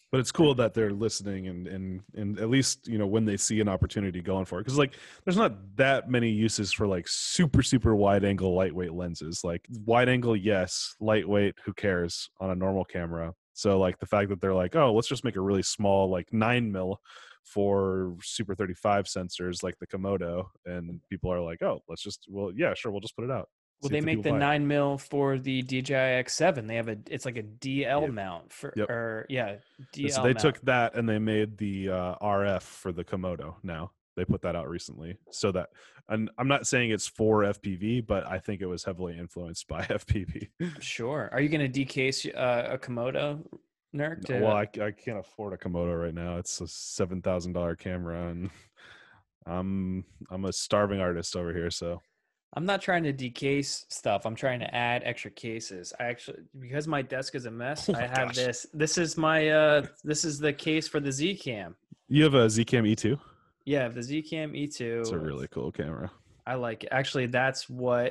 but it's cool that they're listening and at least, you know, when they see an opportunity going for it, because like there's not that many uses for like super wide angle lightweight lenses. Like wide angle, yes, lightweight, who cares on a normal camera. So like the fact that they're like, oh, let's just make a really small like 9mm for Super 35 sensors like the Komodo, and people are like, oh, we'll just put it out. Well, they make the 9mm for the DJI X7. They have it's like a DL mount for, DL. So they took that and they made the RF for the Komodo. Now they put that out recently. So that, and I'm not saying it's for FPV, but I think it was heavily influenced by FPV. Sure. Are you going to decase a Komodo, Nurk? Well, I can't afford a Komodo right now. It's a $7,000 camera, and I'm a starving artist over here, so. I'm not trying to decase stuff. I'm trying to add extra cases. I actually, because my desk is a mess, I have this. This is my this is the case for the Z Cam. You have a Z Cam E2? Yeah, I have the Z Cam E2. It's a really cool camera. I like it. Actually, that's what's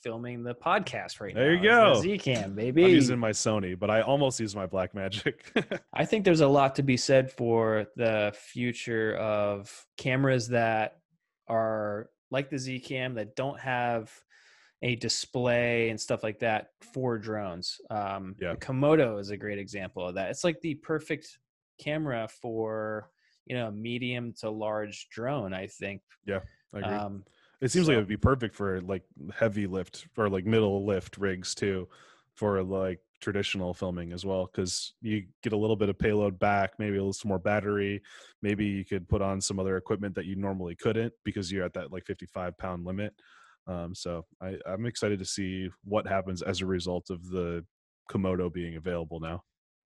filming the podcast right now. There you go. The Z Cam, baby. I'm using my Sony, but I almost use my Blackmagic. I think there's a lot to be said for the future of cameras that are like the Z Cam that don't have a display and stuff like that for drones. The Komodo is a great example of that. It's like the perfect camera for, you know, medium to large drone, I think. Yeah, I agree. It seems like it would be perfect for like heavy lift or like middle lift rigs too, for like traditional filming as well, because you get a little bit of payload back, maybe a little more battery, maybe you could put on some other equipment that you normally couldn't because you're at that like 55-pound limit. So I'm excited to see what happens as a result of the Komodo being available now.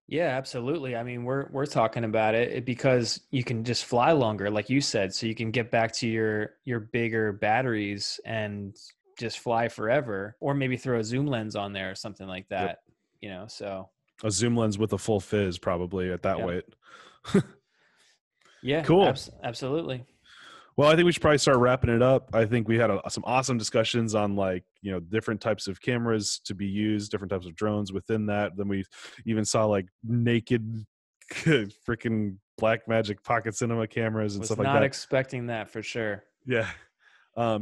Yeah, absolutely. I mean, we're talking about it because you can just fly longer, like you said, so you can get back to your bigger batteries and just fly forever, or maybe throw a zoom lens on there or something like that. Yep. You know, so a zoom lens with a full fizz probably at that weight. Yeah, cool. Absolutely. Well, I think we should probably start wrapping it up. I think we had some awesome discussions on like, you know, different types of cameras to be used, different types of drones within that. Then we even saw like naked freaking Blackmagic Pocket Cinema cameras and stuff like that. Was not expecting that for sure. Yeah.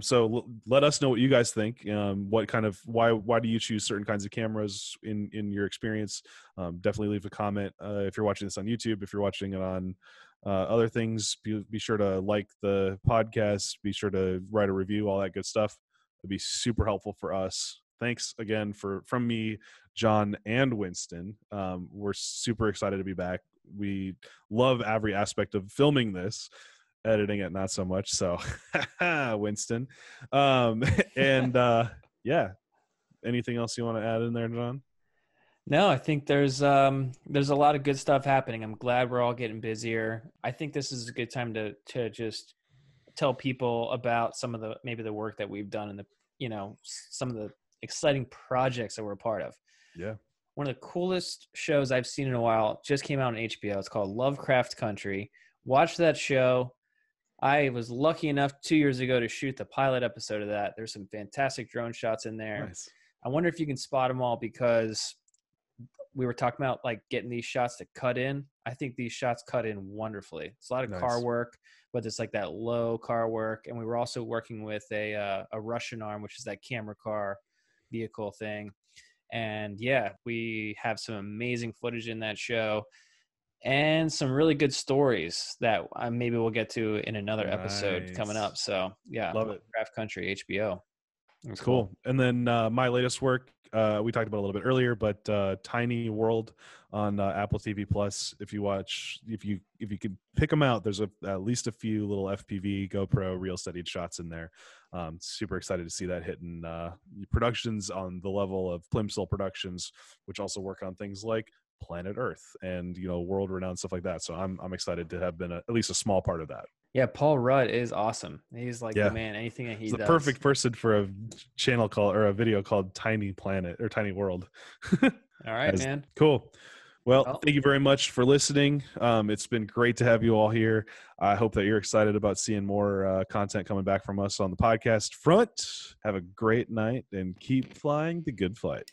So let us know what you guys think. What kind of why do you choose certain kinds of cameras in your experience? Definitely leave a comment if you're watching this on YouTube. If you're watching it on other things, be sure to like the podcast. Be sure to write a review. All that good stuff. It'd be super helpful for us. Thanks again from me, John, and Winston. We're super excited to be back. We love every aspect of filming this. Editing it not so much, so Winston. Yeah, anything else you want to add in there, John? No, I think there's a lot of good stuff happening. I'm glad we're all getting busier. I think this is a good time to just tell people about some of the work that we've done and some of the exciting projects that we're a part of. Yeah. One of the coolest shows I've seen in a while just came out on HBO. It's called Lovecraft Country. Watch that show. I was lucky enough 2 years ago to shoot the pilot episode of that. There's some fantastic drone shots in there. Nice. I wonder if you can spot them all, because we were talking about like getting these shots to cut in. I think these shots cut in wonderfully. It's a lot of car Nice. work, but it's like that low car work. And we were also working with a Russian arm, which is that camera car vehicle thing. And yeah, we have some amazing footage in that show and some really good stories that maybe we'll get to in another episode coming up. So yeah, Love it. Craft Country, HBO. It's cool. And then my latest work, we talked about a little bit earlier, but Tiny World on Apple TV Plus. If you could pick them out, there's at least a few little FPV GoPro real steady shots in there. Super excited to see that hitting productions on the level of Plimsoll Productions, which also work on things like Planet Earth and world renowned stuff like that. So I'm excited to have been at least a small part of that. Yeah, Paul Rudd is awesome. He's like the man. Anything that he does. The perfect person for a channel call or a video called Tiny Planet or Tiny World. All right, man. Cool. Well, thank you very much for listening. It's been great to have you all here. I hope that you're excited about seeing more content coming back from us on the podcast front. Have a great night and keep flying the good fight.